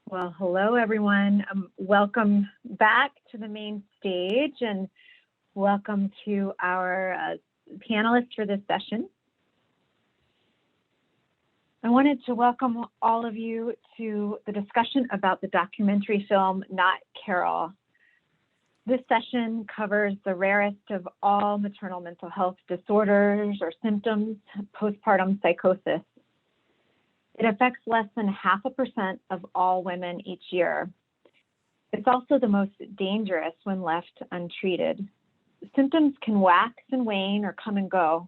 Well, hello, everyone. Welcome back to the main stage and welcome to our panelists for this session. I wanted to welcome all of you to the discussion about the documentary film, Not Carol. This session covers the rarest of all maternal mental health disorders or symptoms, postpartum psychosis. It affects less than 0.5% of all women each year. It's also the most dangerous when left untreated. Symptoms can wax and wane or come and go.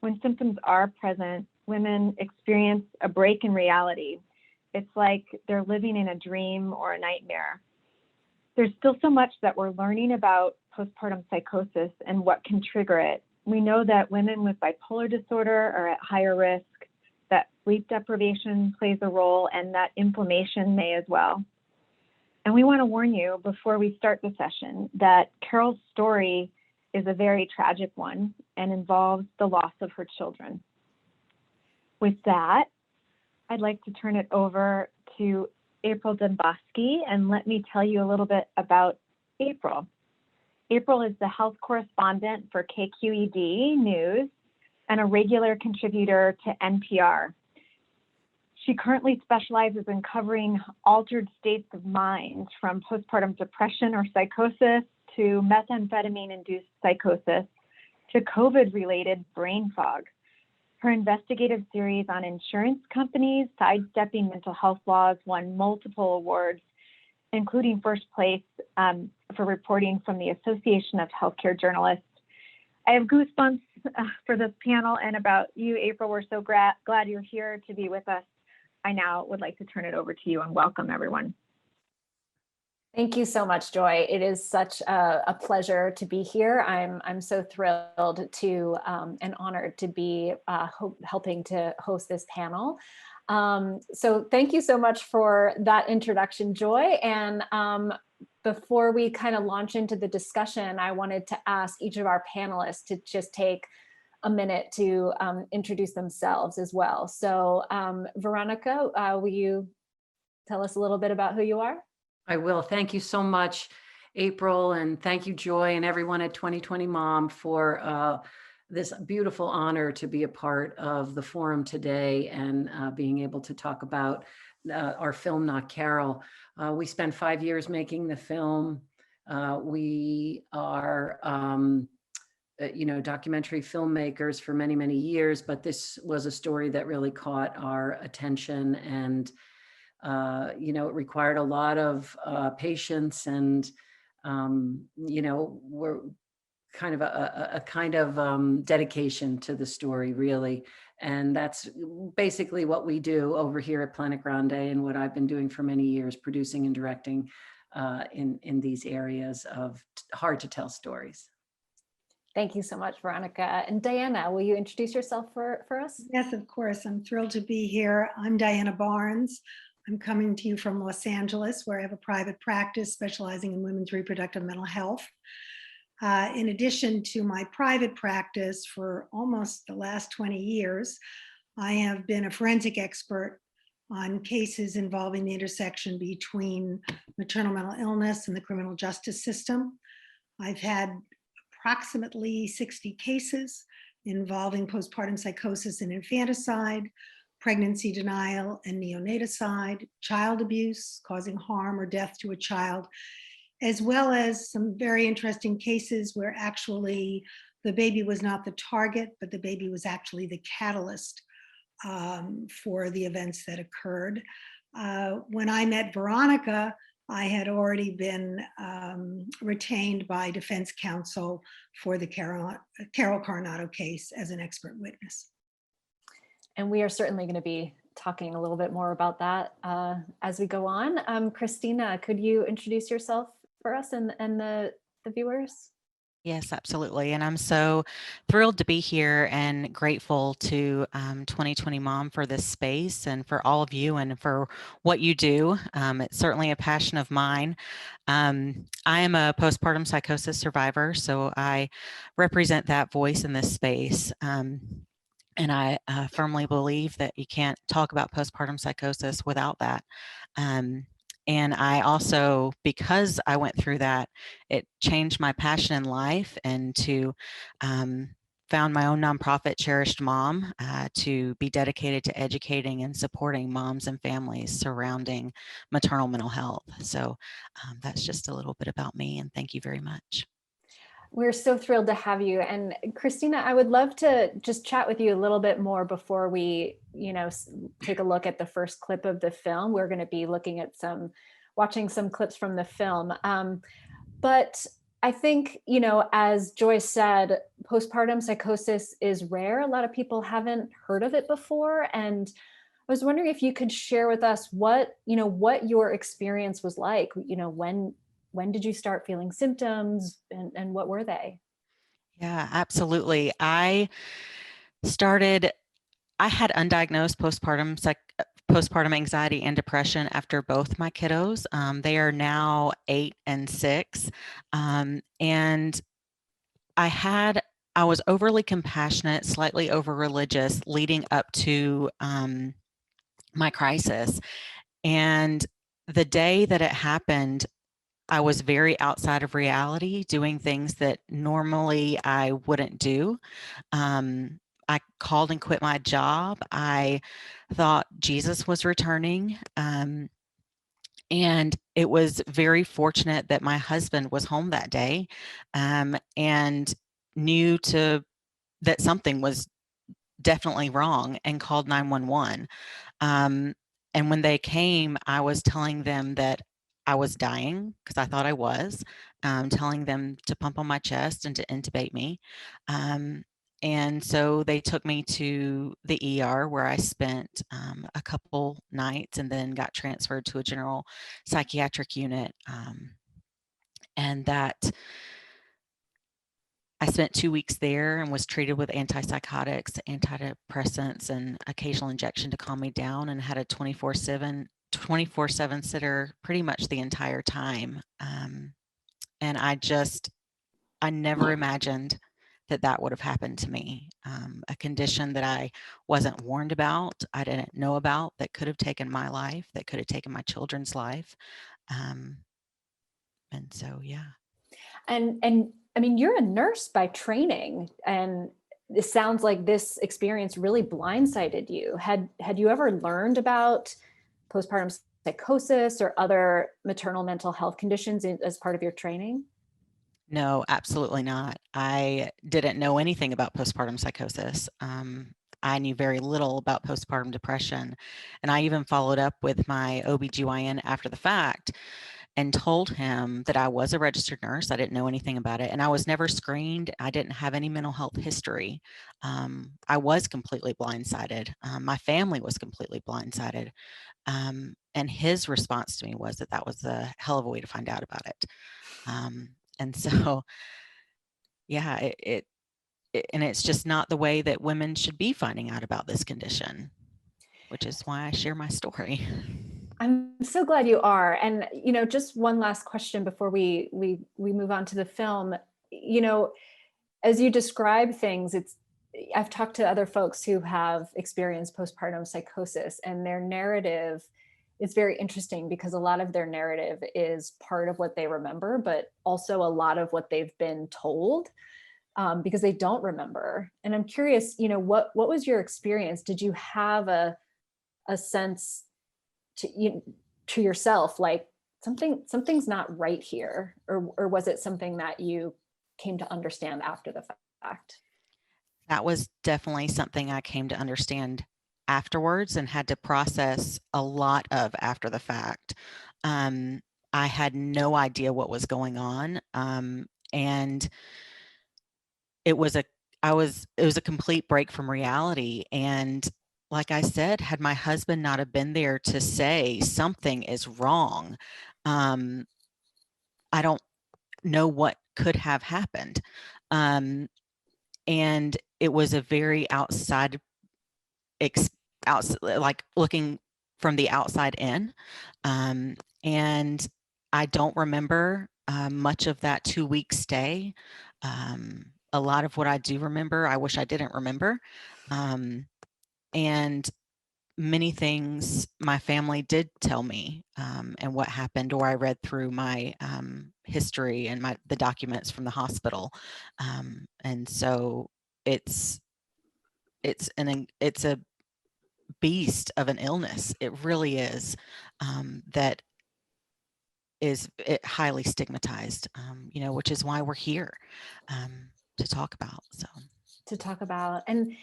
When symptoms are present, women experience a break in reality. It's like they're living in a dream or a nightmare. There's still so much that we're learning about postpartum psychosis and what can trigger it. We know that women with bipolar disorder are at higher risk, that sleep deprivation plays a role, and that inflammation may as well. And we want to warn you before we start the session that Carol's story is a very tragic one and involves the loss of her children. With that, I'd like to turn it over to April Dembosky, and let me tell you a little bit about April. April is the health correspondent for KQED News and a regular contributor to NPR. She currently specializes in covering altered states of mind, from postpartum depression or psychosis to methamphetamine-induced psychosis to COVID-related brain fog. Her investigative series on insurance companies sidestepping mental health laws won multiple awards, including first place for reporting from the Association of Healthcare Journalists. I have goosebumps for this panel and about you, April. We're so glad you're here to be with us. I now would like to turn it over to you and welcome everyone. Thank you so much, Joy. It is such a pleasure to be here. I'm so thrilled to and honored to be helping to host this panel. So thank you so much for that introduction, Joy. And before we kind of launch into the discussion, I wanted to ask each of our panelists to just take a minute to introduce themselves as well. So Veronica, will you tell us a little bit about who you are? I will. Thank you so much, April, and thank you, Joy, and everyone at 2020 Mom for this beautiful honor to be a part of the forum today and being able to talk about our film, Not Carol. We spent 5 years making the film. We are, documentary filmmakers for many, many years, but this was a story that really caught our attention, and it required a lot of patience, and we're kind of a dedication to the story, really. And that's basically what we do over here at Planet Grande, and what I've been doing for many years, producing and directing in these areas of hard to tell stories. Thank you so much, Veronica. And Diana, will you introduce yourself for us? Yes, of course. I'm thrilled to be here. I'm Diana Barnes. I'm coming to you from Los Angeles, where I have a private practice specializing in women's reproductive mental health. In addition to my private practice for almost the last 20 years, I have been a forensic expert on cases involving the intersection between maternal mental illness and the criminal justice system. I've had approximately 60 cases involving postpartum psychosis and infanticide, pregnancy denial and neonaticide, child abuse causing harm or death to a child, as well as some very interesting cases where actually the baby was not the target, but the baby was actually the catalyst for the events that occurred. When I met Veronica, I had already been retained by defense counsel for the Carol Coronado case as an expert witness. And we are certainly going to be talking a little bit more about that as we go on. Christina, could you introduce yourself for us and the viewers? Yes, absolutely. And I'm so thrilled to be here and grateful to 2020 Mom for this space and for all of you and for what you do. It's certainly a passion of mine. I am a postpartum psychosis survivor, so I represent that voice in this space. And I firmly believe that you can't talk about postpartum psychosis without that. And I also, because I went through that, it changed my passion in life, and to found my own nonprofit, Cherished Mom, to be dedicated to educating and supporting moms and families surrounding maternal mental health. So that's just a little bit about me, and thank you very much. We're so thrilled to have you. And Christina, I would love to just chat with you a little bit more before we, take a look at the first clip of the film. We're going to be looking at watching some clips from the film. But I think, as Joy said, postpartum psychosis is rare. A lot of people haven't heard of it before. And I was wondering if you could share with us what your experience was like. When did you start feeling symptoms, and what were they? Yeah, absolutely. I had undiagnosed postpartum anxiety and depression after both my kiddos. They are now 8 and 6. And I was overly compassionate, slightly over religious leading up to my crisis. And the day that it happened, I was very outside of reality, doing things that normally I wouldn't do. I called and quit my job. I thought Jesus was returning. And it was very fortunate that my husband was home that day, and knew that something was definitely wrong, and called 911. And when they came, I was telling them that I was dying, because I thought I was, telling them to pump on my chest and to intubate me. And so they took me to the ER, where I spent a couple nights, and then got transferred to a general psychiatric unit. And that I spent 2 weeks there and was treated with antipsychotics, antidepressants, and occasional injection to calm me down, and had a 24/7 sitter pretty much the entire time. And I never imagined that would have happened to me. A condition that I wasn't warned about, I didn't know about, that could have taken my life, that could have taken my children's life. And so, yeah. And I mean, you're a nurse by training, and it sounds like this experience really blindsided you. Had you ever learned about postpartum psychosis or other maternal mental health conditions as part of your training? No, absolutely not. I didn't know anything about postpartum psychosis. I knew very little about postpartum depression. And I even followed up with my OBGYN after the fact and told him that I was a registered nurse. I didn't know anything about it. And I was never screened. I didn't have any mental health history. I was completely blindsided. My family was completely blindsided. And his response to me was that was a hell of a way to find out about it. And so, yeah, and it's just not the way that women should be finding out about this condition, which is why I share my story. I'm so glad you are. And, just one last question before we move on to the film. As you describe things, I've talked to other folks who have experienced postpartum psychosis, and their narrative is very interesting, because a lot of their narrative is part of what they remember, but also a lot of what they've been told, because they don't remember. And I'm curious, what was your experience? Did you have a sense to yourself, like something's not right here, or was it something that you came to understand after the fact? That was definitely something I came to understand afterwards, and had to process a lot of after the fact. I had no idea what was going on. And it was a complete break from reality. And like I said, had my husband not have been there to say something is wrong, I don't know what could have happened. And it was a very like looking from the outside in. And I don't remember much of that 2-week stay. A lot of what I do remember, I wish I didn't remember. And many things my family did tell me, and what happened, or I read through my history and the documents from the hospital. And so it's a beast of an illness. It really is, that is highly stigmatized, which is why we're here, to talk about. And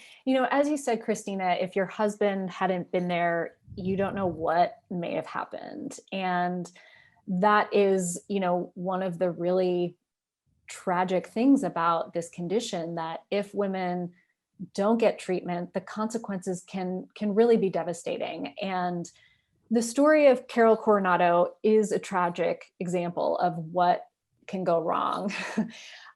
as you said, Christina, if your husband hadn't been there, you don't know what may have happened. And that is, one of the really tragic things about this condition, that if women don't get treatment, the consequences can really be devastating. And the story of Carol Coronado is a tragic example of what can go wrong.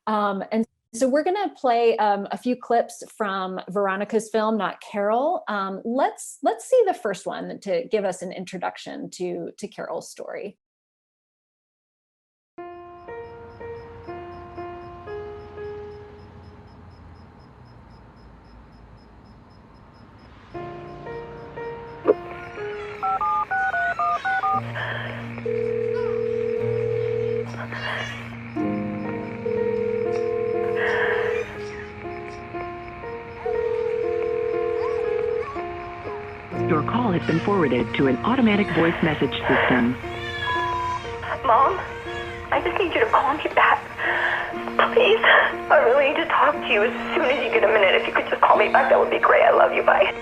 And so we're going to play a few clips from Veronica's film, Not Carol. Let's see the first one to give us an introduction to Carol's story. Your call has been forwarded to an automatic voice message system. Mom, I just need you to call me back. Please. I really need to talk to you as soon as you get a minute. If you could just call me back, that would be great. I love you. Bye.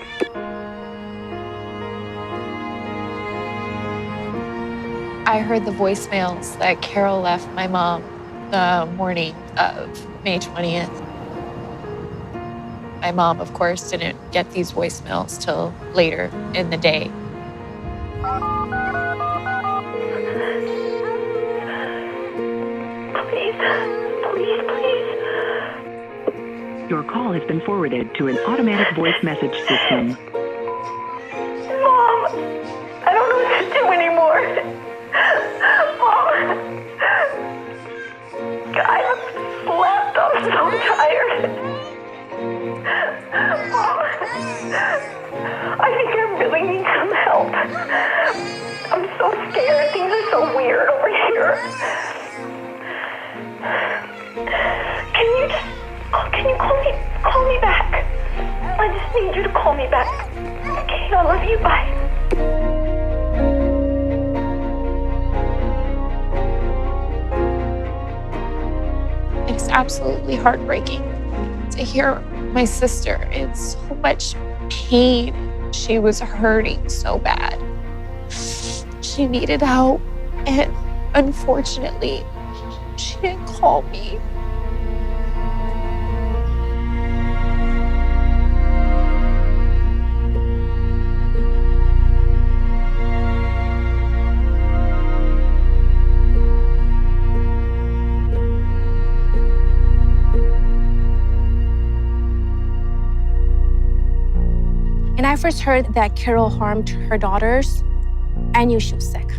I heard the voicemails that Carol left my mom the morning of May 20th. My mom, of course, didn't get these voicemails till later in the day. Please. Your call has been forwarded to an automatic voice message system. Mom, I don't know what to do anymore. Mom, I haven't slept. I'm so tired. Mom, I think I really need some help. I'm so scared. Things are so weird over here. Can you call me back? I just need you to call me back. Okay, I love you. Bye. It's absolutely heartbreaking to hear my sister in so much pain. She was hurting so bad. She needed help, and unfortunately, she didn't call me. When I first heard that Carol harmed her daughters, I knew she was sick.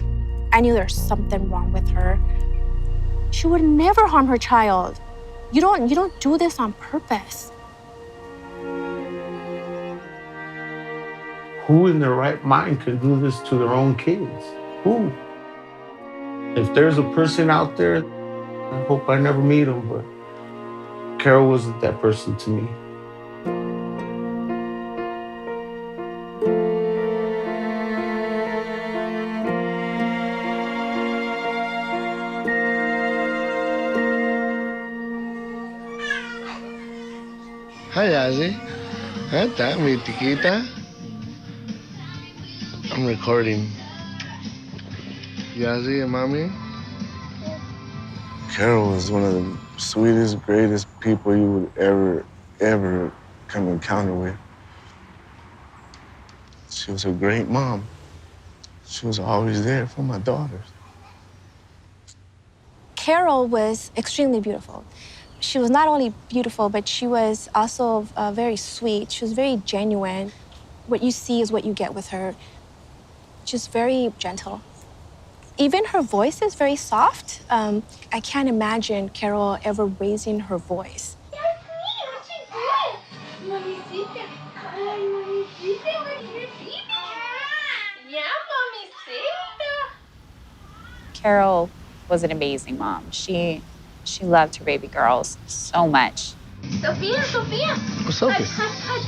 I knew there was something wrong with her. She would never harm her child. You don't do this on purpose. Who in their right mind could do this to their own kids? Who? If there's a person out there, I hope I never meet them, but Carol wasn't that person to me. Hi, Yazzie. Ata, mi tikita. I'm recording. Yazzie and Mommy. Carol was one of the sweetest, greatest people you would ever come encounter with. She was a great mom. She was always there for my daughters. Carol was extremely beautiful. She was not only beautiful, but she was also very sweet. She was very genuine. What you see is what you get with her. She's very gentle. Even her voice is very soft. I can't imagine Carol ever raising her voice. Carol was an amazing mom. She loved her baby girls so much. Sophia, Sophia. What's Sophie? Hush, hush.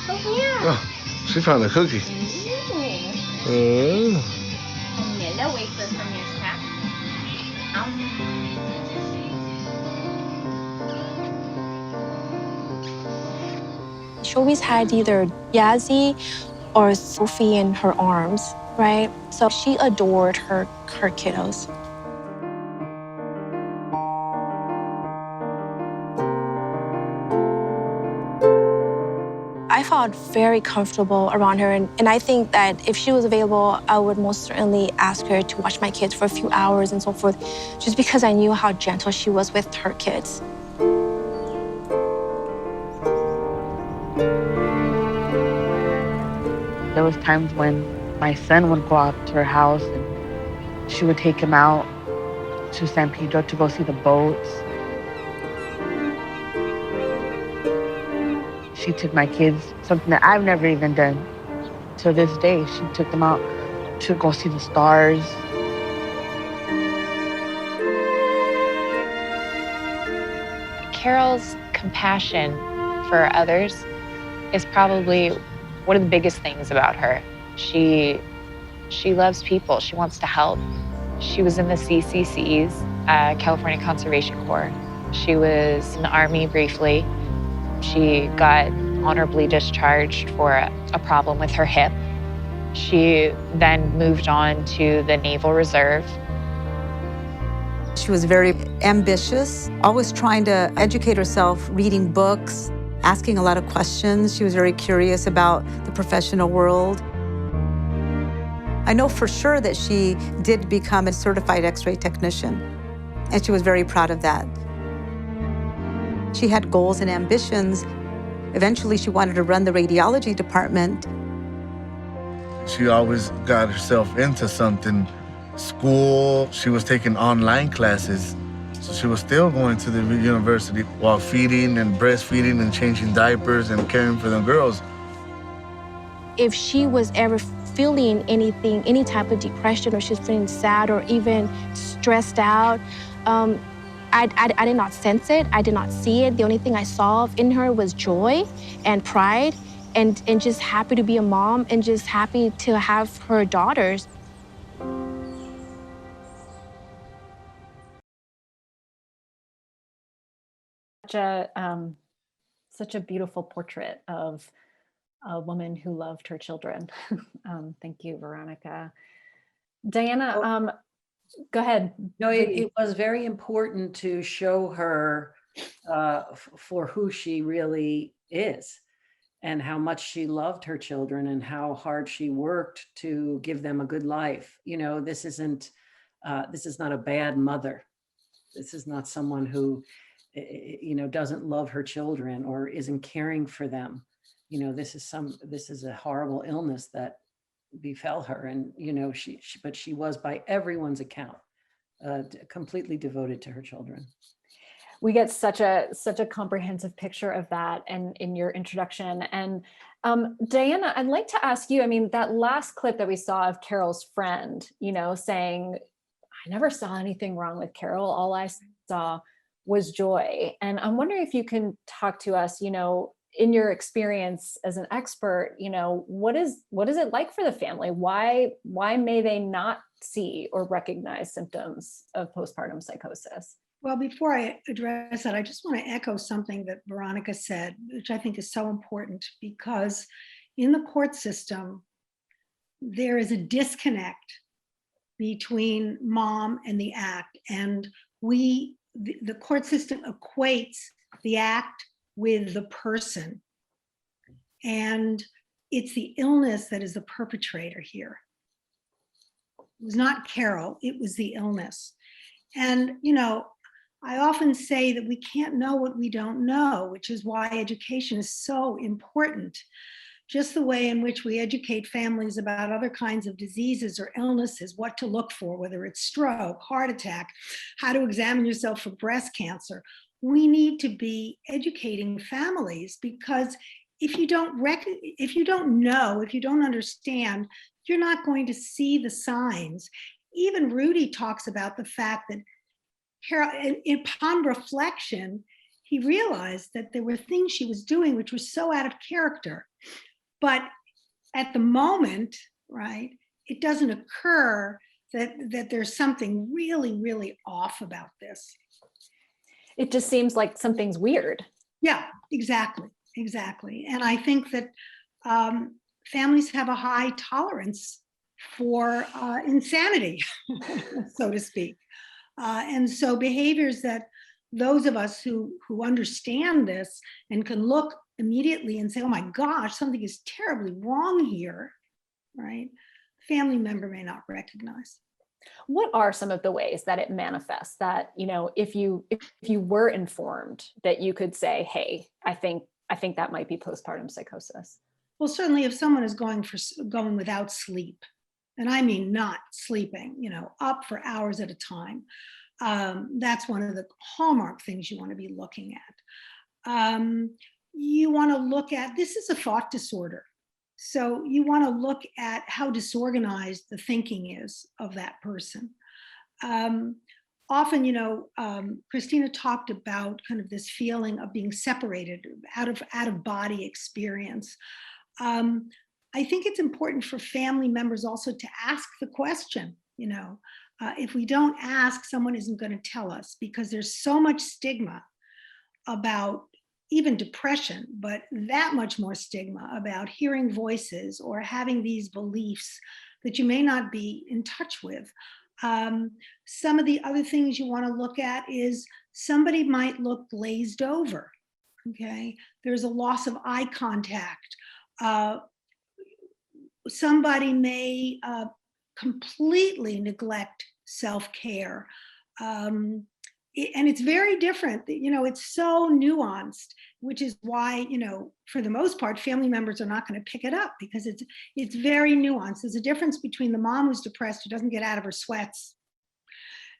Sophia. Oh, she found a cookie. Vanilla wafer from your snack. She always had either Yazzie or Sophie in her arms, right? So she adored her kiddos. I felt very comfortable around her, and I think that if she was available, I would most certainly ask her to watch my kids for a few hours and so forth, just because I knew how gentle she was with her kids. There was times when my son would go out to her house and she would take him out to San Pedro to go see the boats. She took my kids, something that I've never even done to this day. She took them out to go see the stars. Carol's compassion for others is probably one of the biggest things about her. She loves people. She wants to help. She was in the CCC's, California Conservation Corps. She was in the Army briefly. She got honorably discharged for a problem with her hip. She then moved on to the Naval Reserve. She was very ambitious, always trying to educate herself, reading books, asking a lot of questions. She was very curious about the professional world. I know for sure that she did become a certified X-ray technician, and she was very proud of that. She had goals and ambitions. Eventually, she wanted to run the radiology department. She always got herself into something. School, she was taking online classes. So she was still going to the university while feeding and breastfeeding and changing diapers and caring for the girls. If she was ever feeling anything, any type of depression, or she was feeling sad or even stressed out, I did not sense it. I did not see it. The only thing I saw in her was joy and pride and just happy to be a mom and just happy to have her daughters. Such a beautiful portrait of a woman who loved her children. Thank you, Veronica. Diana, go ahead. No, it was very important to show her for who she really is and how much she loved her children and how hard she worked to give them a good life. You know, this is not a bad mother. This is not someone who, you know, doesn't love her children or isn't caring for them. You know, this is a horrible illness that befell her, and you know, but she was, by everyone's account, completely devoted to her children. We get such a comprehensive picture of that, and in your introduction. And Diana, I'd like to ask you, I mean, that last clip that we saw of Carol's friend, you know, saying, I never saw anything wrong with Carol. All I saw was joy. And I'm wondering if you can talk to us, you know, in your experience as an expert, you know, what is it like for the family? Why may they not see or recognize symptoms of postpartum psychosis? Well, before I address that, I just want to echo something that Veronica said, which I think is so important, because in the court system, there is a disconnect between mom and the act. And the court system equates the act with the person. And it's the illness that is the perpetrator here. It was not Carol, it was the illness. And, you know, I often say that we can't know what we don't know, which is why education is so important. Just the way in which we educate families about other kinds of diseases or illnesses, what to look for, whether it's stroke, heart attack, how to examine yourself for breast cancer. We need to be educating families, because if you don't know, if you don't understand, you're not going to see the signs. even Rudy talks about the fact that Carol, upon reflection, he realized that there were things she was doing which were so out of character. But at the moment, right, it doesn't occur that there's something really, really off about this. It just seems like something's weird. Yeah, exactly. And I think that families have a high tolerance for insanity, so to speak. And so behaviors that those of us who understand this and can look immediately and say, oh my gosh, something is terribly wrong here, right? Family member may not recognize. What are some of the ways that it manifests that, you know, if you were informed, that you could say, hey, I think that might be postpartum psychosis? Well, certainly if someone is going without sleep, and I mean not sleeping, you know, up for hours at a time, that's one of the hallmark things you want to be looking at. You want to look at, this is a thought disorder. So you want to look at how disorganized the thinking is of that person. Often, you know, Christina talked about kind of this feeling of being separated, out of body experience. I think it's important for family members also to ask the question, you know, if we don't ask, someone isn't going to tell us, because there's so much stigma about even depression, but that much more stigma about hearing voices or having these beliefs that you may not be in touch with. Some of the other things you want to look at is somebody might look glazed over, okay? There's a loss of eye contact. Somebody may completely neglect self-care. And it's very different, you know, it's so nuanced, which is why, you know, for the most part, family members are not going to pick it up, because it's very nuanced. There's a difference between the mom who's depressed, who doesn't get out of her sweats,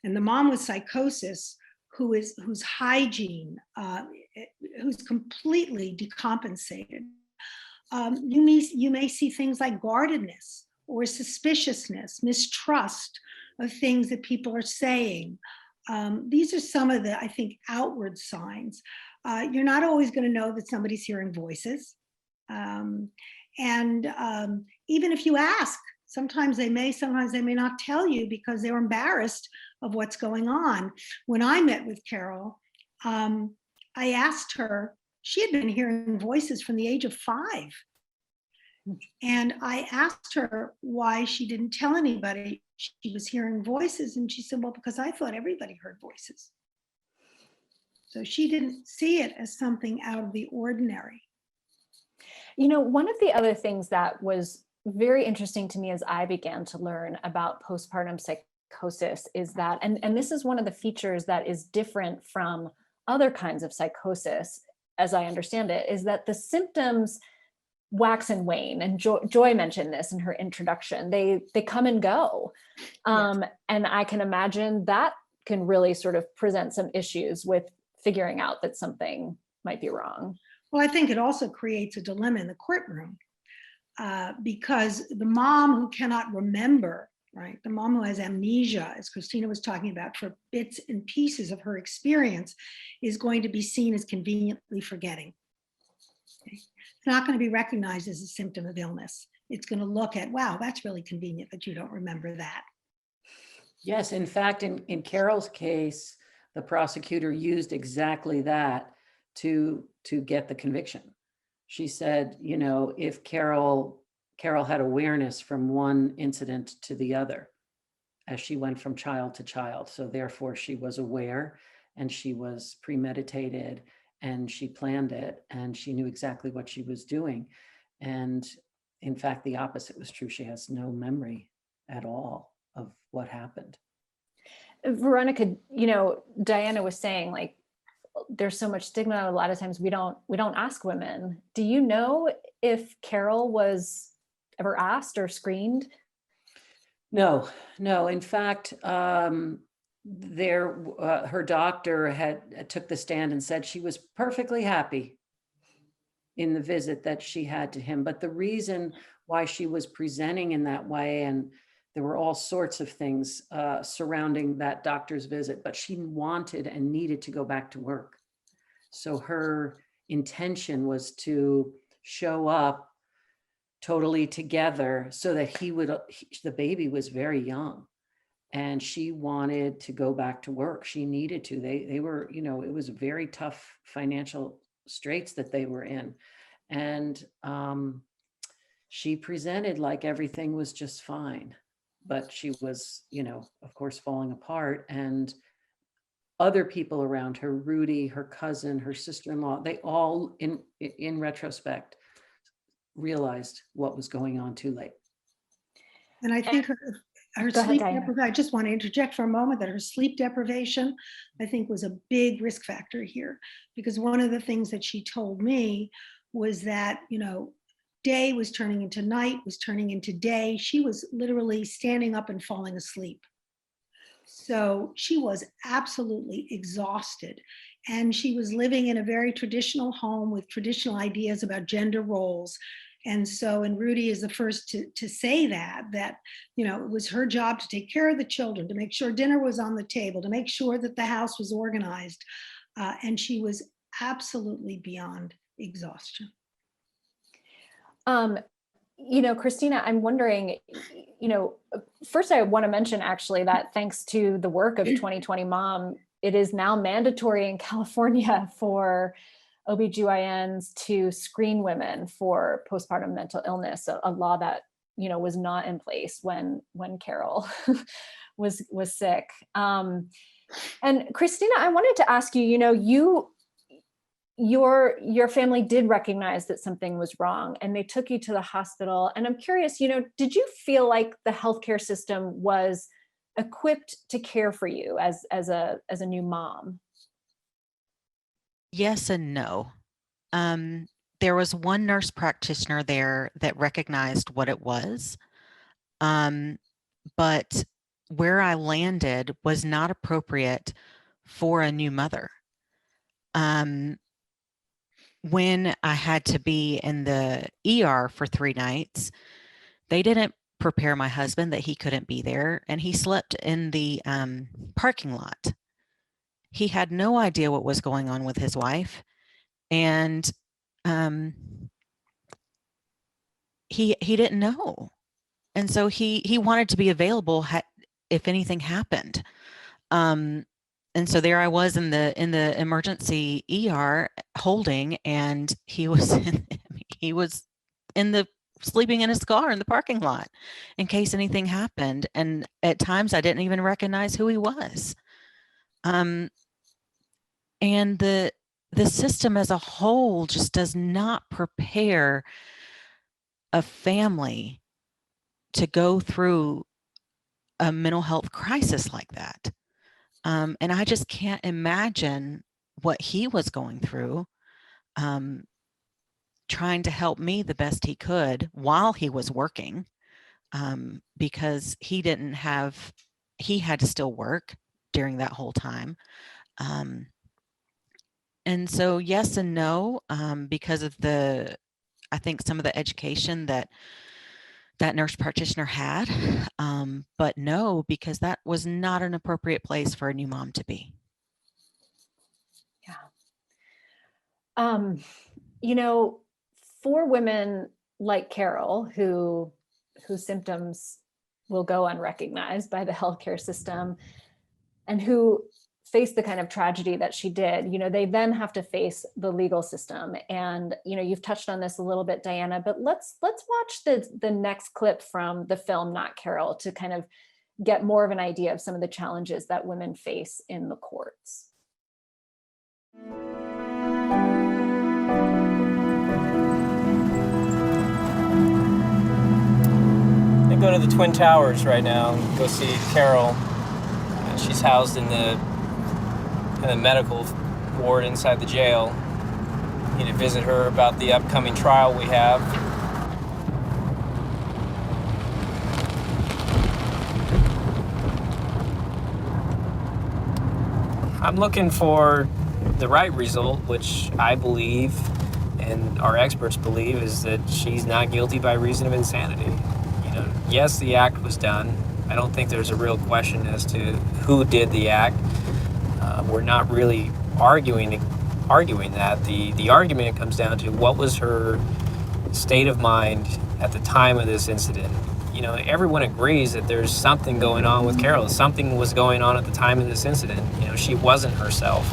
and the mom with psychosis, whose hygiene, who's completely decompensated. You may see things like guardedness or suspiciousness, mistrust of things that people are saying. These are some of the, I think, outward signs. You're not always going to know that somebody's hearing voices. And even if you ask, sometimes they may not tell you because they're embarrassed of what's going on. When I met with Carol, I asked her, she had been hearing voices from the age of 5. And I asked her why she didn't tell anybody she was hearing voices. And she said, well, because I thought everybody heard voices. So she didn't see it as something out of the ordinary. You know, one of the other things that was very interesting to me as I began to learn about postpartum psychosis is that, and this is one of the features that is different from other kinds of psychosis, as I understand it, is that the symptoms wax and wane. And Joy mentioned this in her introduction. They come and go. Yes. And I can imagine that can really sort of present some issues with figuring out that something might be wrong. Well, I think it also creates a dilemma in the courtroom, because the mom who cannot remember, right, the mom who has amnesia, as Christina was talking about, for bits and pieces of her experience, is going to be seen as conveniently forgetting. Okay? It's not going to be recognized as a symptom of illness. It's going to look at, wow, that's really convenient that you don't remember that. Yes, in fact, in Carol's case, the prosecutor used exactly that to get the conviction. She said, you know, if Carol had awareness from one incident to the other as she went from child to child. So therefore she was aware and she was premeditated and she planned it and she knew exactly what she was doing. And in fact, the opposite was true. She has no memory at all of what happened. Veronica, you know, Diana was saying, like, there's so much stigma. A lot of times we don't ask women. Do you know if Carol was ever asked or screened? No. In fact, her doctor took the stand and said she was perfectly happy in the visit that she had to him. But the reason why she was presenting in that way and There were all sorts of things surrounding that doctor's visit, but she wanted and needed to go back to work. So her intention was to show up totally together so that the baby was very young, and she wanted to go back to work. She needed to. They were, it was very tough financial straits that they were in. And she presented like everything was just fine, but she was, of course, falling apart. And other people around her, Rudy, her cousin, her sister-in-law, they all, in retrospect, realized what was going on too late. And I think her sleep deprivation, I just want to interject for a moment that her sleep deprivation, I think, was a big risk factor here, because one of the things that she told me was that, day was turning into night, was turning into day. She was literally standing up and falling asleep. So she was absolutely exhausted. And she was living in a very traditional home with traditional ideas about gender roles. And so, and Rudy is the first to say that, it was her job to take care of the children, to make sure dinner was on the table, to make sure that the house was organized. And she was absolutely beyond exhaustion. Christina, I'm wondering, first I want to mention actually that thanks to the work of 2020 Mom, it is now mandatory in California for OBGYNs to screen women for postpartum mental illness, a law that, was not in place when Carol was sick. And Christina, I wanted to ask you, your family did recognize that something was wrong and they took you to the hospital. And I'm curious, did you feel like the healthcare system was equipped to care for you as a new mom? Yes and no. There was one nurse practitioner there that recognized what it was, but where I landed was not appropriate for a new mother. When I had to be in the ER for 3 nights, they didn't prepare my husband that he couldn't be there, and he slept in the parking lot. He had no idea what was going on with his wife, and he didn't know, and so he wanted to be available if anything happened. And so there I was in the emergency ER holding, and he was sleeping in his car in the parking lot in case anything happened. And at times I didn't even recognize who he was. And the system as a whole just does not prepare a family to go through a mental health crisis like that. And I just can't imagine what he was going through, trying to help me the best he could while he was working, because he had to still work during that whole time. And so yes and no, because of I think some of the education that nurse practitioner had, but no, because that was not an appropriate place for a new mom to be. Yeah. For women like Carol, whose symptoms will go unrecognized by the healthcare system and who face the kind of tragedy that she did, they then have to face the legal system. And, you've touched on this a little bit, Diana, but let's watch the next clip from the film, Not Carol, to kind of get more of an idea of some of the challenges that women face in the courts. I go to the Twin Towers right now and go see Carol. She's housed in the medical ward inside the jail. Need to visit her about the upcoming trial we have. I'm looking for the right result, which I believe and our experts believe is that she's not guilty by reason of insanity. Yes, the act was done. I don't think there's a real question as to who did the act. We're not really arguing that. The argument comes down to what was her state of mind at the time of this incident. You know, everyone agrees that there's something going on with Carol. Something was going on at the time of this incident. You know, she wasn't herself.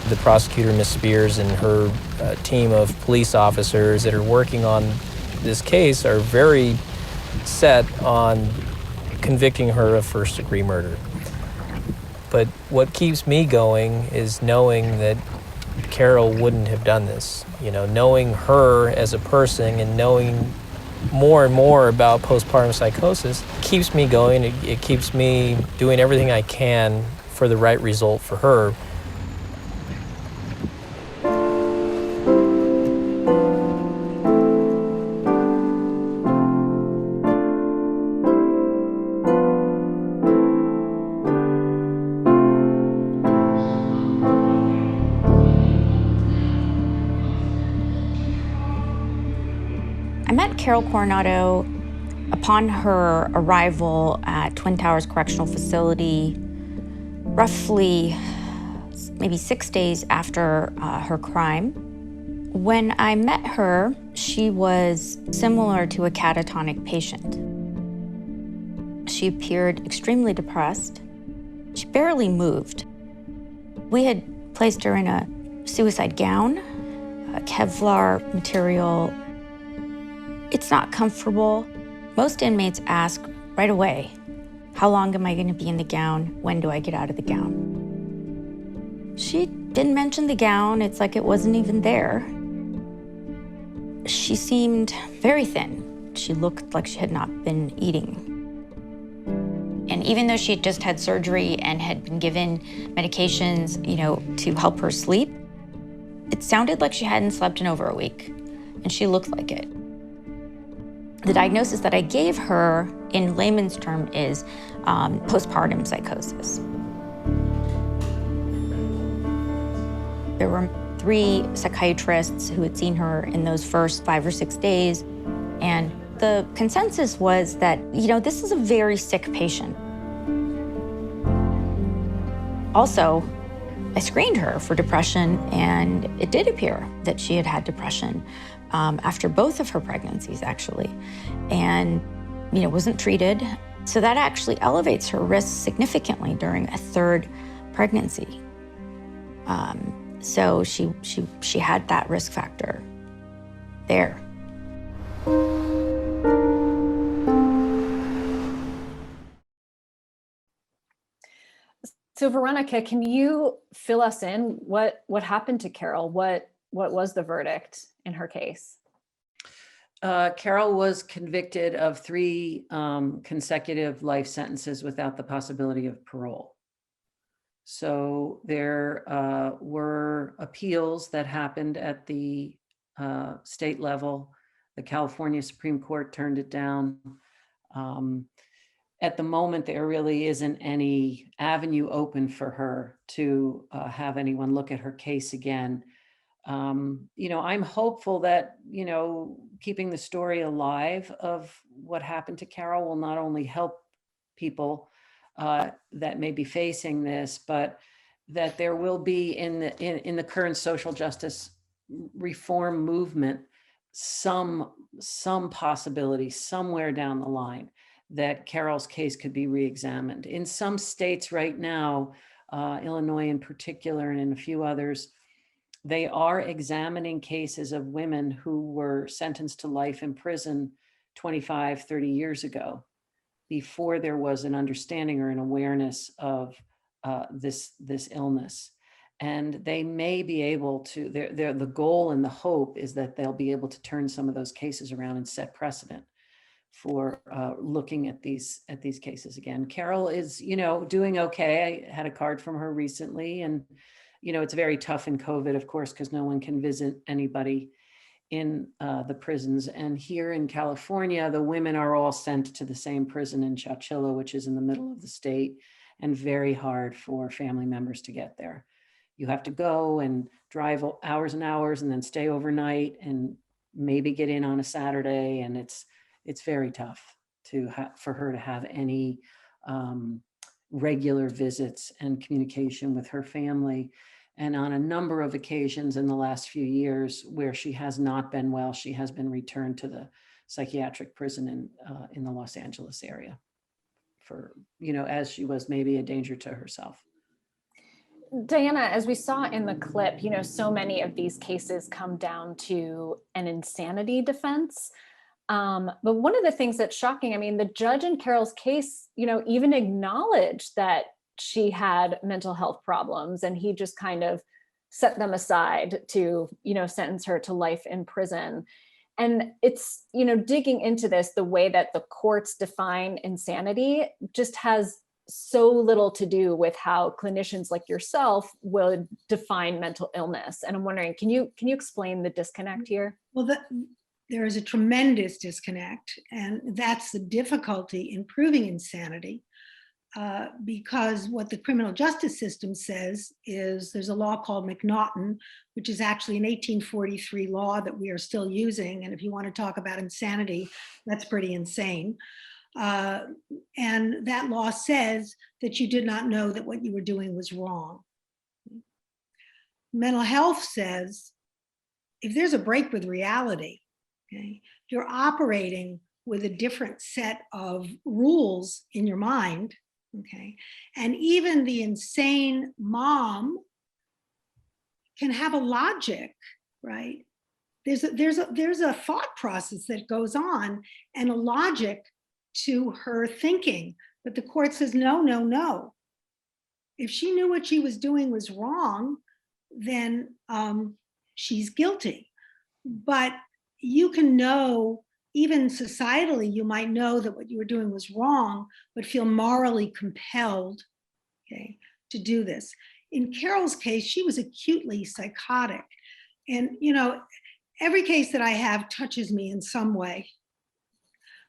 The prosecutor, Ms. Spears, and her team of police officers that are working on this case are very set on convicting her of first-degree murder. But what keeps me going is knowing that Carol wouldn't have done this. You know, knowing her as a person and knowing more and more about postpartum psychosis keeps me going. It keeps me doing everything I can for the right result for her. I met Carol Coronado upon her arrival at Twin Towers Correctional Facility, roughly maybe 6 days after her crime. When I met her, she was similar to a catatonic patient. She appeared extremely depressed. She barely moved. We had placed her in a suicide gown, a Kevlar material. It's not comfortable. Most inmates ask right away, how long am I going to be in the gown? When do I get out of the gown? She didn't mention the gown. It's like it wasn't even there. She seemed very thin. She looked like she had not been eating. And even though she had just had surgery and had been given medications, you know, to help her sleep, it sounded like she hadn't slept in over a week, and she looked like it. The diagnosis that I gave her in layman's term is postpartum psychosis. There were 3 psychiatrists who had seen her in those first 5 or 6 days, and the consensus was that, you know, this is a very sick patient. Also, I screened her for depression, and it did appear that she had had depression after both of her pregnancies, actually, and, you know, wasn't treated. So that actually elevates her risk significantly during a 3rd pregnancy. So she had that risk factor there. So Veronica, can you fill us in? What happened to Carol? What was the verdict in her case? Carol was convicted of 3 consecutive life sentences without the possibility of parole. So there were appeals that happened at the state level. The California Supreme Court turned it down. At the moment, there really isn't any avenue open for her to have anyone look at her case again. You know, I'm hopeful that, you know, keeping the story alive of what happened to Carol will not only help people that may be facing this, but that there will be in the current social justice reform movement some possibility somewhere down the line that Carol's case could be reexamined. In some states right now, Illinois in particular, and in a few others, they are examining cases of women who were sentenced to life in prison 25, 30 years ago, before there was an understanding or an awareness of this illness. And they may be able to, the goal and the hope is that they'll be able to turn some of those cases around and set precedent for looking at these cases again. Carol is, you know, doing okay. I had a card from her recently, and, you know, it's very tough in COVID, of course, because no one can visit anybody in the prisons. And here in California, the women are all sent to the same prison in Chowchilla, which is in the middle of the state, and very hard for family members to get there. You have to go and drive hours and hours and then stay overnight. And maybe get in on a Saturday, and it's very tough for her to have any regular visits and communication with her family. And on a number of occasions in the last few years where she has not been well, she has been returned to the psychiatric prison in the Los Angeles area for, as she was maybe a danger to herself. Diana, as we saw in the clip, so many of these cases come down to an insanity defense. But one of the things that's shocking, the judge in Carol's case, even acknowledged that she had mental health problems, and he just kind of set them aside to, sentence her to life in prison. And it's, digging into this, the way that the courts define insanity just has so little to do with how clinicians like yourself would define mental illness. And I'm wondering, can you explain the disconnect here? Well, there is a tremendous disconnect, and that's the difficulty in proving insanity, because what the criminal justice system says is there's a law called McNaughton, which is actually an 1843 law that we are still using. And if you want to talk about insanity, that's pretty insane. And that law says that you did not know that what you were doing was wrong. Mental health says if there's a break with reality, okay, you're operating with a different set of rules in your mind, okay, and even the insane mom can have a logic, right? There's a thought process that goes on and a logic to her thinking, but the court says no, no, no. If she knew what she was doing was wrong, then she's guilty. But you can know, even societally, you might know that what you were doing was wrong, but feel morally compelled, okay, to do this. In Carol's case, she was acutely psychotic. And, every case that I have touches me in some way.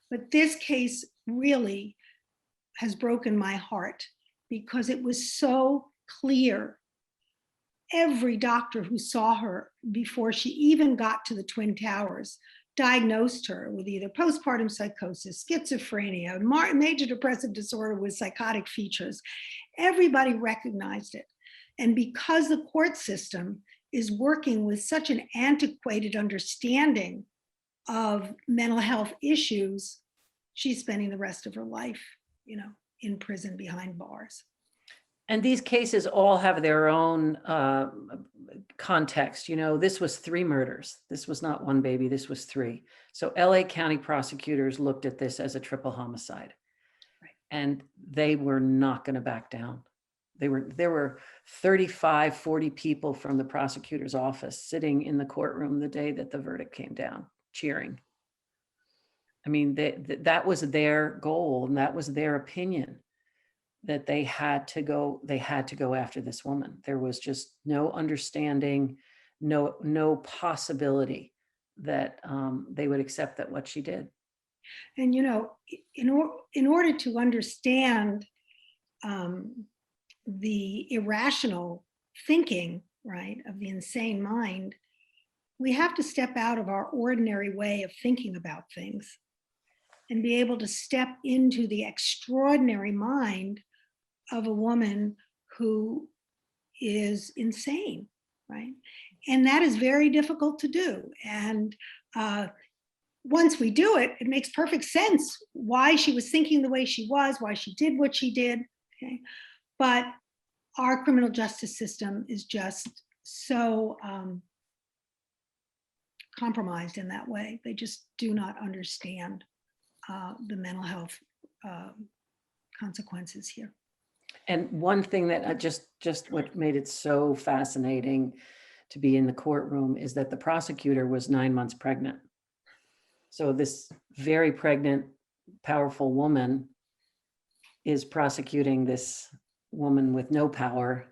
But this case really has broken my heart because it was so clear. Every doctor who saw her before she even got to the Twin Towers diagnosed her with either postpartum psychosis, schizophrenia, major depressive disorder with psychotic features. Everybody recognized it. And because the court system is working with such an antiquated understanding of mental health issues, she's spending the rest of her life, in prison behind bars. And these cases all have their own context. This was 3 murders. This was not 1 baby, this was 3. So LA County prosecutors looked at this as a triple homicide. Right. And they were not going to back down. There were 35, 40 people from the prosecutor's office sitting in the courtroom the day that the verdict came down, cheering. That was their goal, and that was their opinion, that they had to go after this woman. There was just no understanding, no possibility that they would accept that what she did. And in order to understand the irrational thinking, right, of the insane mind, we have to step out of our ordinary way of thinking about things and be able to step into the extraordinary mind of a woman who is insane, right? And that is very difficult to do. And once we do it, it makes perfect sense why she was thinking the way she was, why she did what she did, okay? But our criminal justice system is just so compromised in that way. They just do not understand the mental health consequences here. And one thing that just what made it so fascinating to be in the courtroom is that the prosecutor was 9 months pregnant. So this very pregnant, powerful woman is prosecuting this woman with no power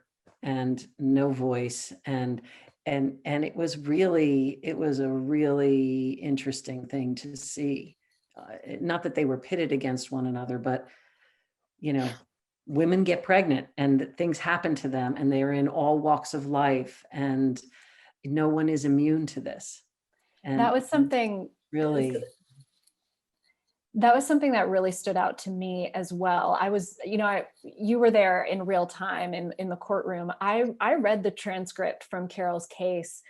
and no voice, and it was a really interesting thing to see. Not that they were pitted against one another, but women get pregnant and things happen to them, and they're in all walks of life, and no one is immune to this. And that was something really, that really stood out to me as well. I was, you were there in real time in the courtroom. I read the transcript from Carol's case,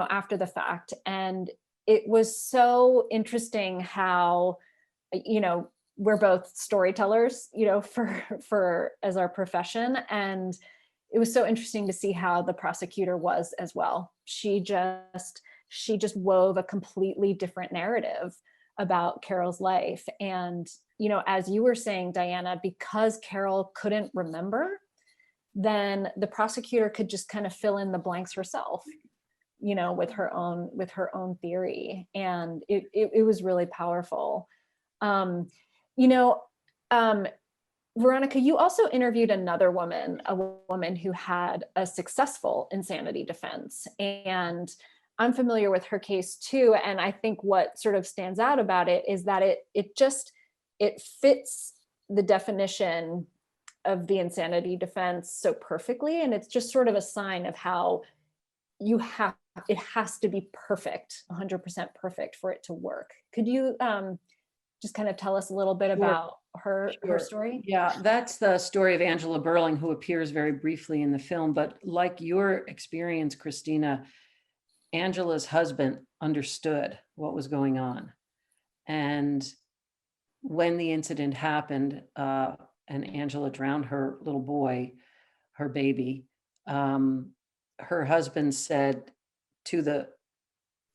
after the fact. And it was so interesting how, we're both storytellers, for as our profession. And it was so interesting to see how the prosecutor was as well. She just wove a completely different narrative about Carol's life. And, as you were saying, Diana, because Carol couldn't remember, then the prosecutor could just kind of fill in the blanks herself, with her own theory. And it was really powerful. Veronica, you also interviewed another woman, a woman who had a successful insanity defense. And I'm familiar with her case too. And I think what sort of stands out about it is that it fits the definition of the insanity defense so perfectly. And it's just sort of a sign of how it has to be perfect, 100% perfect for it to work. Could you just kind of tell us a little bit about her story? Yeah, that's the story of Angela Burling, who appears very briefly in the film. But like your experience, Christina, Angela's husband understood what was going on. And when the incident happened, and Angela drowned her little boy, her baby, her husband said to the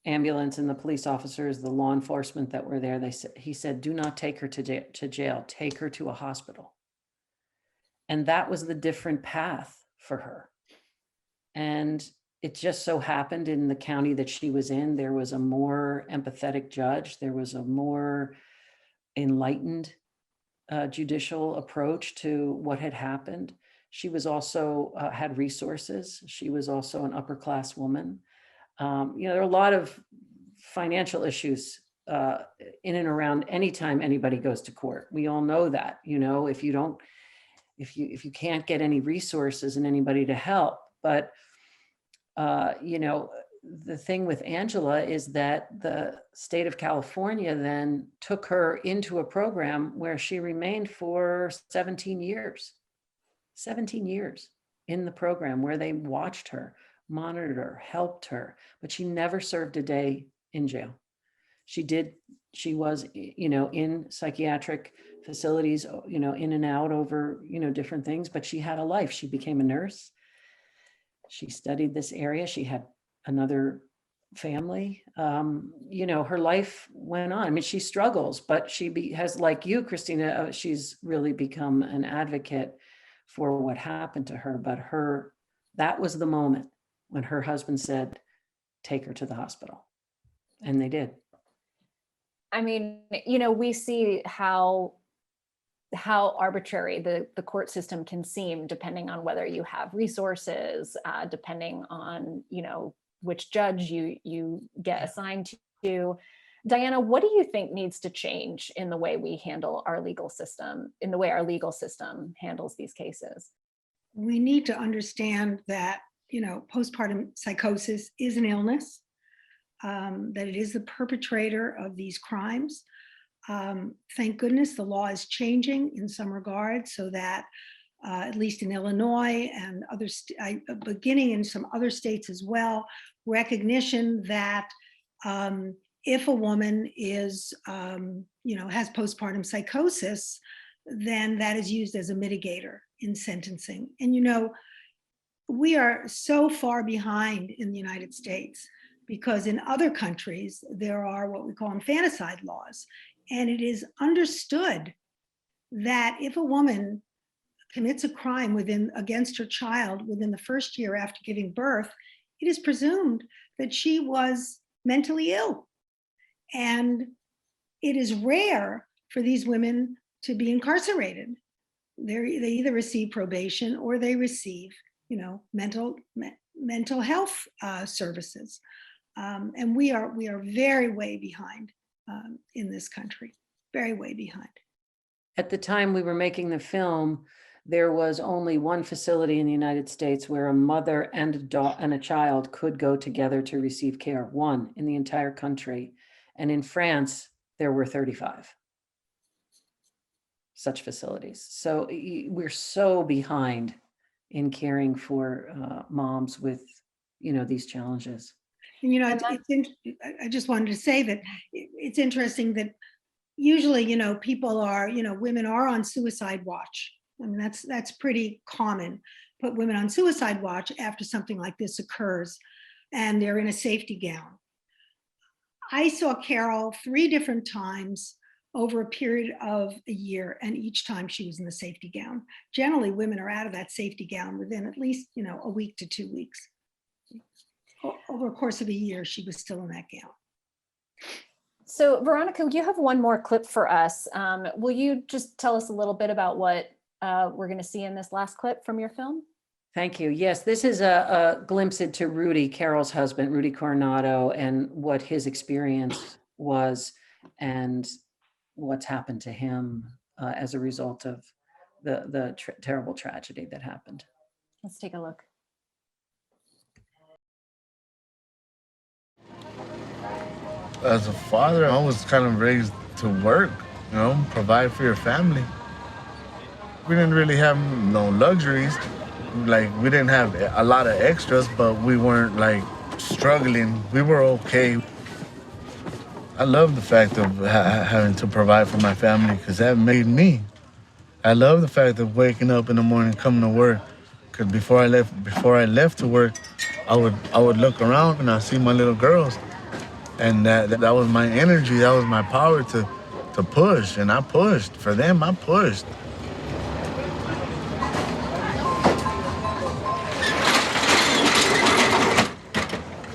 ambulance and the police officers, the law enforcement that were there, he said, do not take her to jail, take her to a hospital. And that was the different path for her. And it just so happened in the county that she was in, there was a more empathetic judge. There was a more enlightened judicial approach to what had happened. She was also had resources. She was also an upper class woman. There are a lot of financial issues in and around anytime anybody goes to court. We all know that, if you can't get any resources and anybody to help. But the thing with Angela is that the state of California then took her into a program where she remained for 17 years in the program, where they watched her, monitored her, helped her, but she never served a day in jail. She was, in psychiatric facilities, in and out over, different things, but she had a life. She became a nurse. She studied this area. She had another family. Her life went on. I mean, she struggles, but she has, like you, Christina, she's really become an advocate for what happened to her. But that was the moment when her husband said, take her to the hospital. And they did. I mean, we see how arbitrary the court system can seem, depending on whether you have resources, depending on, which judge you get assigned to. Diana, what do you think needs to change in the way we handle our legal system, in the way our legal system handles these cases? We need to understand that, postpartum psychosis is an illness, that it is the perpetrator of these crimes. Thank goodness the law is changing in some regards so that at least in Illinois and beginning in some other states as well, recognition that if a woman is, has postpartum psychosis, then that is used as a mitigator in sentencing. And, we are so far behind in the United States because in other countries, there are what we call infanticide laws. And it is understood that if a woman commits a crime against her child within the first year after giving birth, it is presumed that she was mentally ill. And it is rare for these women to be incarcerated. They either receive probation or they receive, mental health services. And we are very way behind in this country, very way behind. At the time we were making the film, there was only one facility in the United States where a mother and a child could go together to receive care, one in the entire country. And in France, there were 35 such facilities. So we're so behind in caring for moms with, these challenges. And, I just wanted to say that it's interesting that usually, people are, women are on suicide watch. I mean, that's pretty common. Put women on suicide watch after something like this occurs, and they're in a safety gown. I saw Carol 3 different times over a period of a year, and each time she was in the safety gown. Generally, women are out of that safety gown within at least, a week to 2 weeks. Over a course of a year, she was still in that gown. So Veronica, you have one more clip for us. Will you just tell us a little bit about what we're going to see in this last clip from your film? Thank you. Yes, this is a glimpse into Rudy, Carol's husband, Rudy Coronado, and what his experience was and what's happened to him as a result of the terrible tragedy that happened. Let's take a look. As a father, I was kind of raised to work, provide for your family. We didn't really have no luxuries. Like, we didn't have a lot of extras, but we weren't like struggling. We were okay. I love the fact of having to provide for my family because that made me. I love the fact of waking up in the morning, coming to work. Because before I left to work, I would look around and I see my little girls. And that was my energy, that was my power to push. And I pushed. For them, I pushed.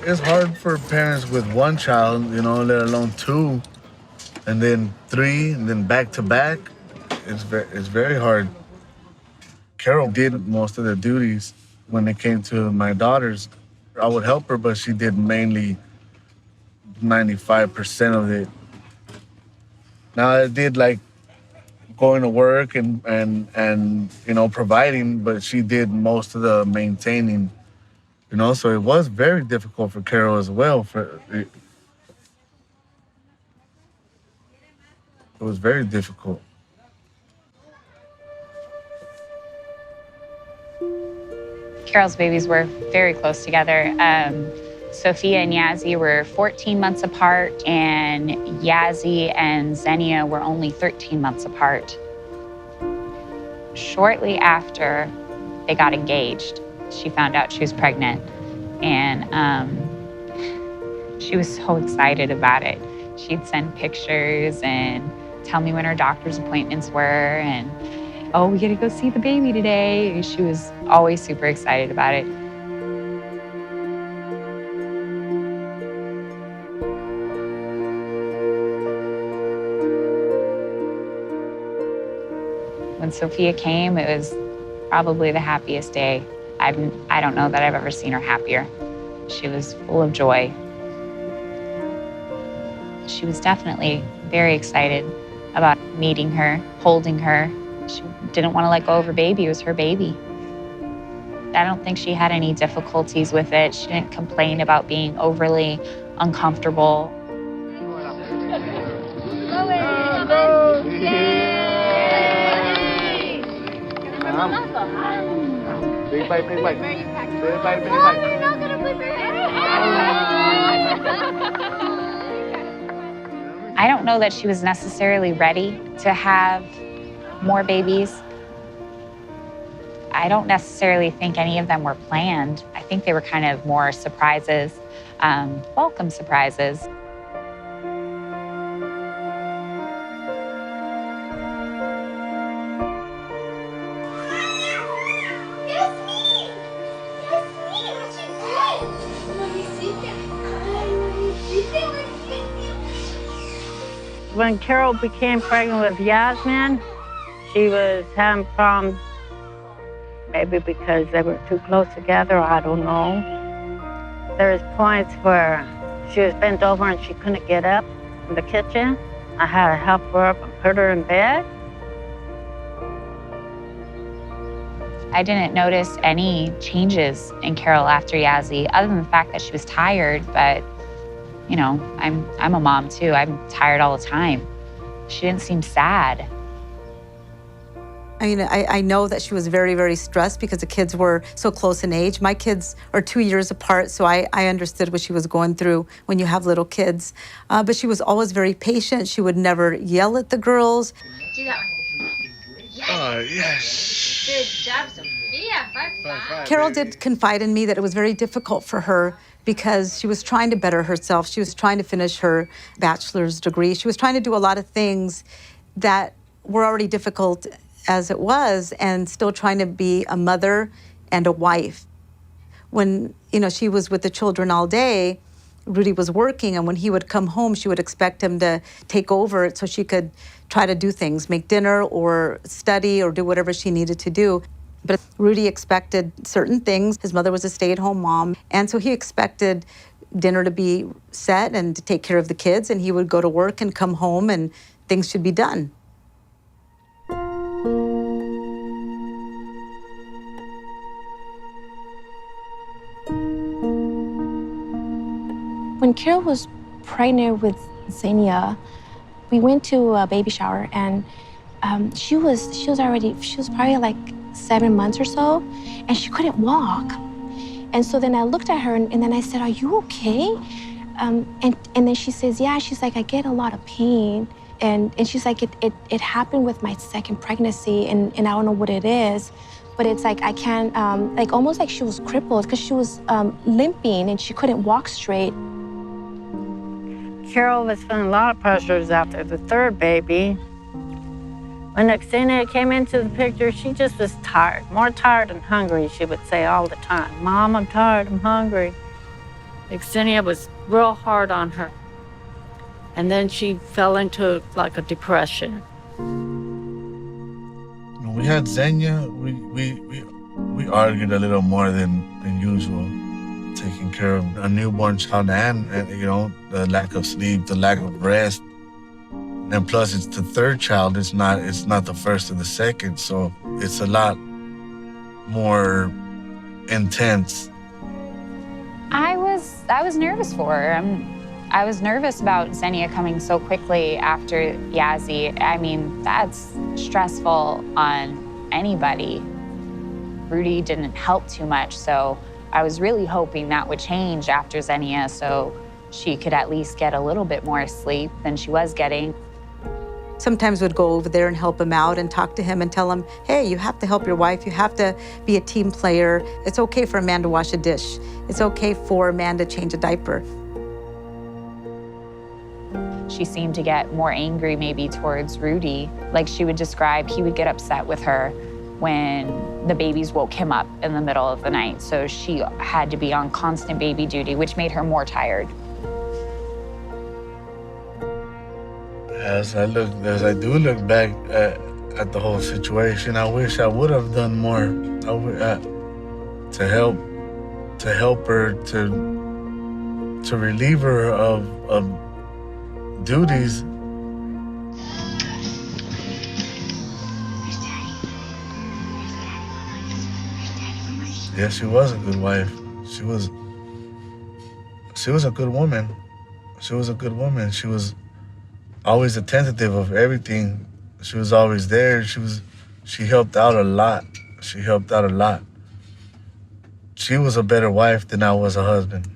It's hard for parents with one child, let alone 2, and then 3, and then back to back. It's very hard. Carol did most of the duties when it came to my daughters. I would help her, but she did mainly 95% of it. Now I did like going to work and providing, but she did most of the maintaining. So it was very difficult for Carol as well. It was very difficult. Carol's babies were very close together. Sophia and Yazzie were 14 months apart, and Yazzie and Xenia were only 13 months apart. Shortly after they got engaged, she found out she was pregnant, and she was so excited about it. She'd send pictures and tell me when her doctor's appointments were, and, oh, we get to go see the baby today. She was always super excited about it. When Sophia came, it was probably the happiest day. I don't know that I've ever seen her happier. She was full of joy. She was definitely very excited about meeting her, holding her. She didn't want to let go of her baby. It was her baby. I don't think she had any difficulties with it. She didn't complain about being overly uncomfortable. Big bite, big bite. Big bite, big bite. We're not gonna put I don't know that she was necessarily ready to have more babies. I don't necessarily think any of them were planned. I think they were kind of more surprises, welcome surprises. When Carol became pregnant with Yasmin, she was having problems, maybe because they were too close together, I don't know. There was points where she was bent over and she couldn't get up in the kitchen. I had to help her up and put her in bed. I didn't notice any changes in Carol after Yazzie, other than the fact that she was tired, but you know, I'm a mom too. I'm tired all the time. She didn't seem sad. I mean, I know that she was very, very stressed because the kids were so close in age. My kids are 2 years apart, so I understood what she was going through when you have little kids. But she was always very patient. She would never yell at the girls. Do that one. Yes. Oh, yes. Good job, Sophia. 5-5. Carol did confide in me that it was very difficult for her because she was trying to better herself. She was trying to finish her bachelor's degree. She was trying to do a lot of things that were already difficult as it was, and still trying to be a mother and a wife. When, you know, she was with the children all day, Rudy was working, and when he would come home, she would expect him to take over so she could try to do things, make dinner or study or do whatever she needed to do. But Rudy expected certain things. His mother was a stay-at-home mom, and so he expected dinner to be set and to take care of the kids, and he would go to work and come home and things should be done. When Carol was pregnant with Xenia, we went to a baby shower, and she was probably like 7 months or so, and she couldn't walk. And so then I looked at her, and then I said, "Are you okay?" And then she says, "Yeah." She's like, "I get a lot of pain," and she's like, "It happened with my second pregnancy, and I don't know what it is." But it's like I can't, like almost like she was crippled because she was limping and she couldn't walk straight. Carol was feeling a lot of pressures after the third baby. When Xenia came into the picture, she just was tired, more tired and hungry, she would say all the time. "Mom, I'm tired, I'm hungry." Xenia was real hard on her. And then she fell into like a depression. When we had Xenia, we argued a little more than usual. Taking care of a newborn child and you know, the lack of sleep, the lack of rest. And plus it's the third child, it's not the first or the second, so it's a lot more intense. I was nervous for her. I was nervous about Xenia coming so quickly after Yazzie. I mean, that's stressful on anybody. Rudy didn't help too much, so I was really hoping that would change after Xenia so she could at least get a little bit more sleep than she was getting. Sometimes we'd go over there and help him out and talk to him and tell him, "Hey, you have to help your wife. You have to be a team player. It's okay for a man to wash a dish. It's okay for a man to change a diaper." She seemed to get more angry maybe towards Rudy. Like she would describe, he would get upset with her when the babies woke him up in the middle of the night. So she had to be on constant baby duty, which made her more tired. As I do look back at the whole situation, I wish I would have done more to help her, to relieve her of duties. Yeah, she was a good wife. She was a good woman. She was a good woman. She was always attentive of everything. She was always there. She helped out a lot. She helped out a lot. She was a better wife than I was a husband.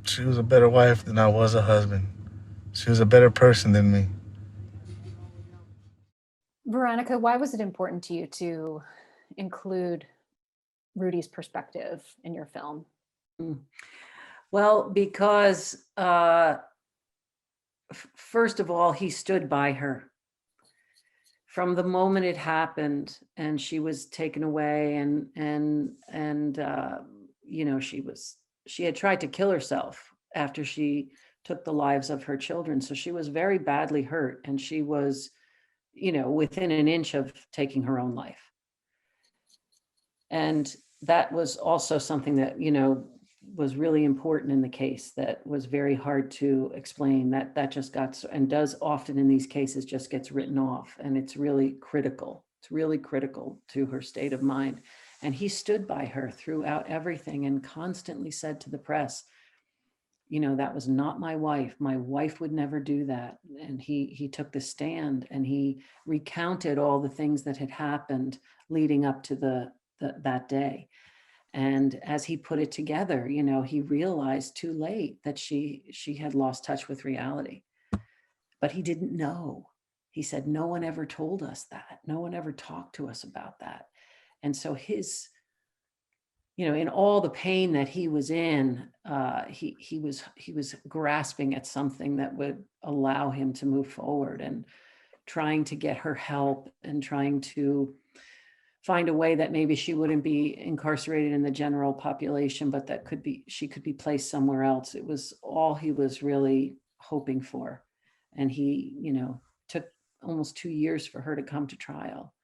She was a better wife than I was a husband. She was a better person than me. Veronica, why was it important to you to include Rudy's perspective in your film? Well, because first of all, he stood by her from the moment it happened and she was taken away and you know, she had tried to kill herself after she took the lives of her children. So she was very badly hurt and she was, you know, within an inch of taking her own life. And that was also something that, you know, was really important in the case that was very hard to explain. That just got, and does often in these cases, just gets written off, and it's really critical It's really critical to her state of mind. And he stood by her throughout everything and constantly said to the press, that was not my wife. My wife would never do that. And he took the stand and he recounted all the things that had happened leading up to that day. And as he put it together, he realized too late that she had lost touch with reality. But he didn't know. He said, no one ever told us that. No one ever talked to us about that. And so his, in all the pain that he was in, he was grasping at something that would allow him to move forward, and trying to get her help and trying to find a way that maybe she wouldn't be incarcerated in the general population, but that she could be placed somewhere else. It was all he was really hoping for. And he, took almost 2 years for her to come to trial.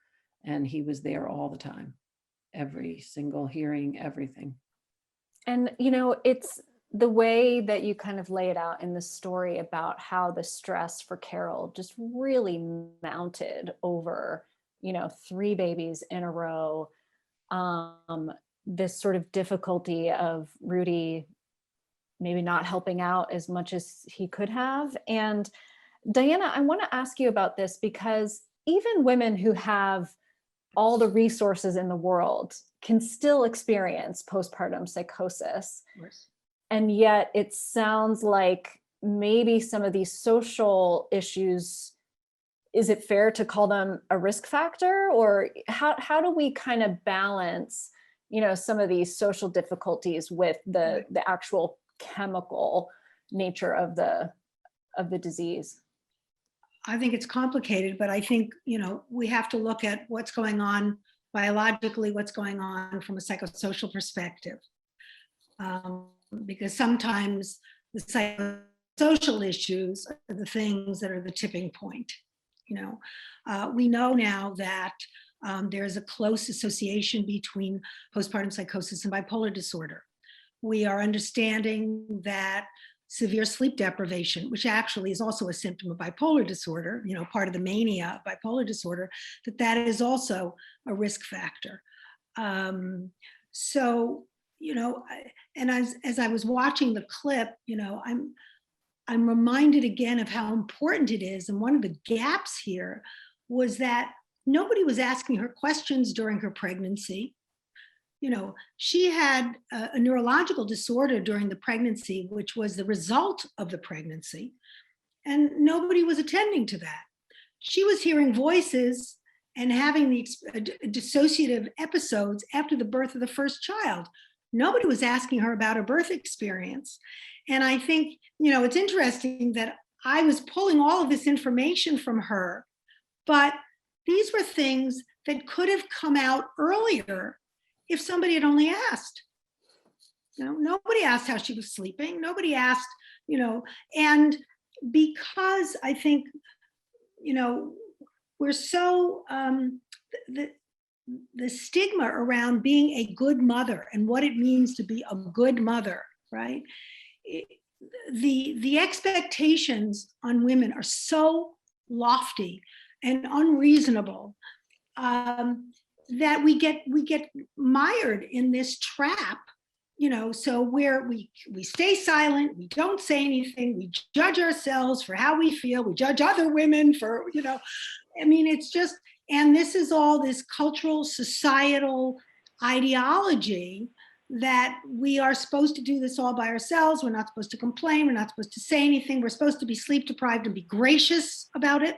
And he was there all the time, every single hearing, everything. And, it's the way that you kind of lay it out in the story about how the stress for Carol just really mounted over, 3 babies in a row. This sort of difficulty of Rudy maybe not helping out as much as he could have. And Diana, I want to ask you about this, because even women who have all the resources in the world can still experience postpartum psychosis. And yet it sounds like maybe some of these social issues, is it fair to call them a risk factor? Or how do we kind of balance, some of these social difficulties with the actual chemical nature of the disease? I think it's complicated, but I think, we have to look at what's going on biologically, what's going on from a psychosocial perspective. Because sometimes the psychosocial issues are the things that are the tipping point. We know now that there's a close association between postpartum psychosis and bipolar disorder. We are understanding that severe sleep deprivation, which actually is also a symptom of bipolar disorder, part of the mania of bipolar disorder, that is also a risk factor. So, and as I was watching the clip, I'm reminded again of how important it is. And one of the gaps here was that nobody was asking her questions during her pregnancy. She had a neurological disorder during the pregnancy, which was the result of the pregnancy, and nobody was attending to that. She was hearing voices and having the dissociative episodes after the birth of the first child. Nobody was asking her about her birth experience. And I think, it's interesting that I was pulling all of this information from her, but these were things that could have come out earlier if somebody had only asked. Nobody asked how she was sleeping. Nobody asked, and because I think, we're so, the stigma around being a good mother and what it means to be a good mother, right? The expectations on women are so lofty and unreasonable that we get mired in this trap, so where we stay silent, we don't say anything, we judge ourselves for how we feel, we judge other women for, it's just, and this is all this cultural, societal ideology that we are supposed to do this all by ourselves. We're not supposed to complain. We're not supposed to say anything. We're supposed to be sleep deprived and be gracious about it.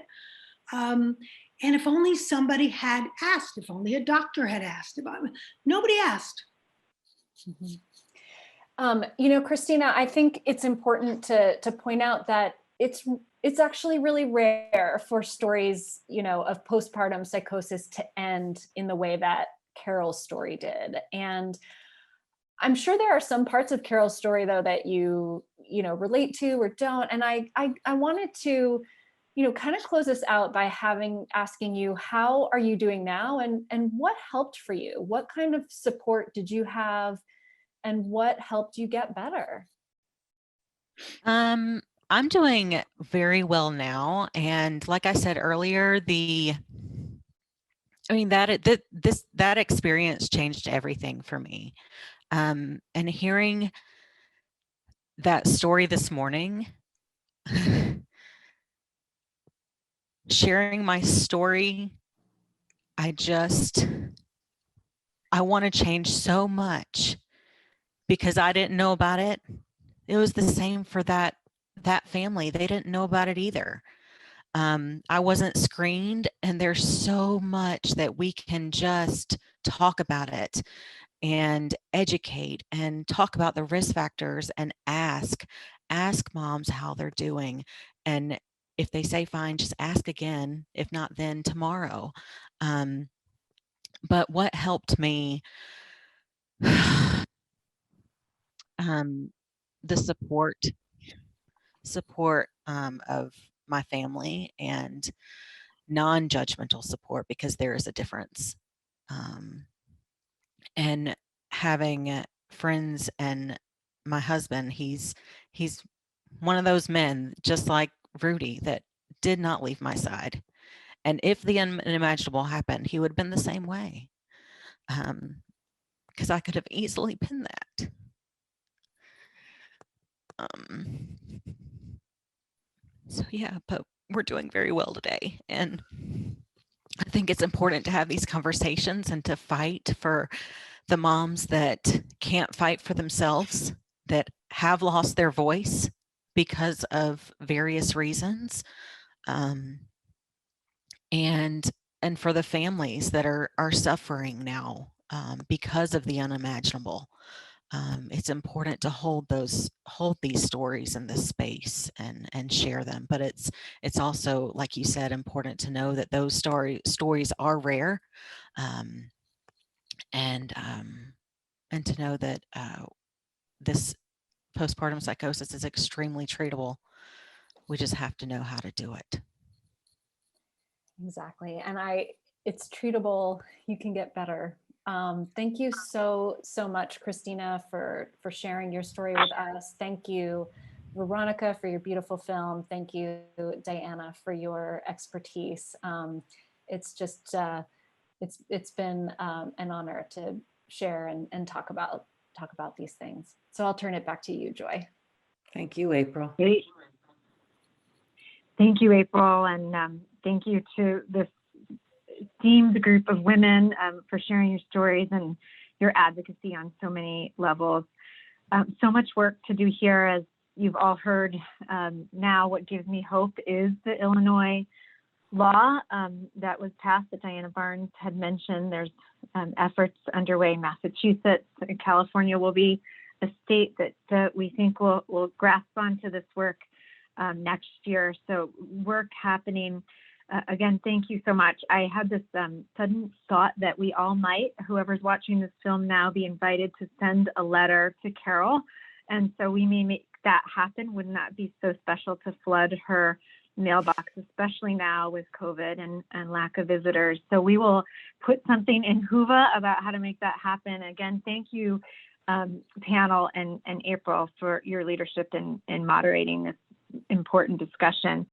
And if only somebody had asked, if only a doctor had asked about it. Nobody asked. Christina, I think it's important to point out that it's actually really rare for stories, of postpartum psychosis to end in the way that Carol's story did. And I'm sure there are some parts of Carol's story, though, that you relate to or don't. And I wanted to, kind of close this out by asking you, how are you doing now? And what helped for you? What kind of support did you have? And what helped you get better? I'm doing very well now. And like I said earlier, the I mean, that experience changed everything for me. And hearing that story this morning, sharing my story, I want to change so much because I didn't know about it. It was the same for that family. They didn't know about it either. I wasn't screened, and there's so much that we can just talk about it and educate and talk about the risk factors and ask moms how they're doing. And if they say fine, just ask again. If not, then tomorrow. But what helped me, the support of my family and non-judgmental support, because there is a difference. And having friends, and my husband, he's one of those men, just like Rudy, that did not leave my side. And if the unimaginable happened, he would have been the same way. Because I could have easily been that. So yeah, but we're doing very well today. And I think it's important to have these conversations and to fight for the moms that can't fight for themselves, that have lost their voice because of various reasons, and for the families that are suffering now because of the unimaginable. It's important to hold these stories in this space and share them. But it's also, like you said, important to know that those stories are rare, and to know that this postpartum psychosis is extremely treatable. We just have to know how to do it. Exactly. And it's treatable. You can get better. Thank you so much, Christina, for sharing your story with us. Thank you, Veronica, for your beautiful film. Thank you, Diana, for your expertise. It's just, it's been an honor to share and talk about these things. So I'll turn it back to you, Joy. Thank you, April. Great. Thank you, April, and thank you to this esteemed group of women for sharing your stories and your advocacy on so many levels. So much work to do here, as you've all heard. Now what gives me hope is the Illinois law that was passed that Diana Barnes had mentioned. There's efforts underway in Massachusetts. California will be a state that we think will grasp onto this work next year. So work happening. Again, thank you so much. I had this sudden thought that we all might, whoever's watching this film now, be invited to send a letter to Carol. And so we may make that happen. Wouldn't that be so special to flood her mailbox, especially now with COVID and lack of visitors? So we will put something in Whova about how to make that happen. Again, thank you, panel and April, for your leadership in moderating this important discussion.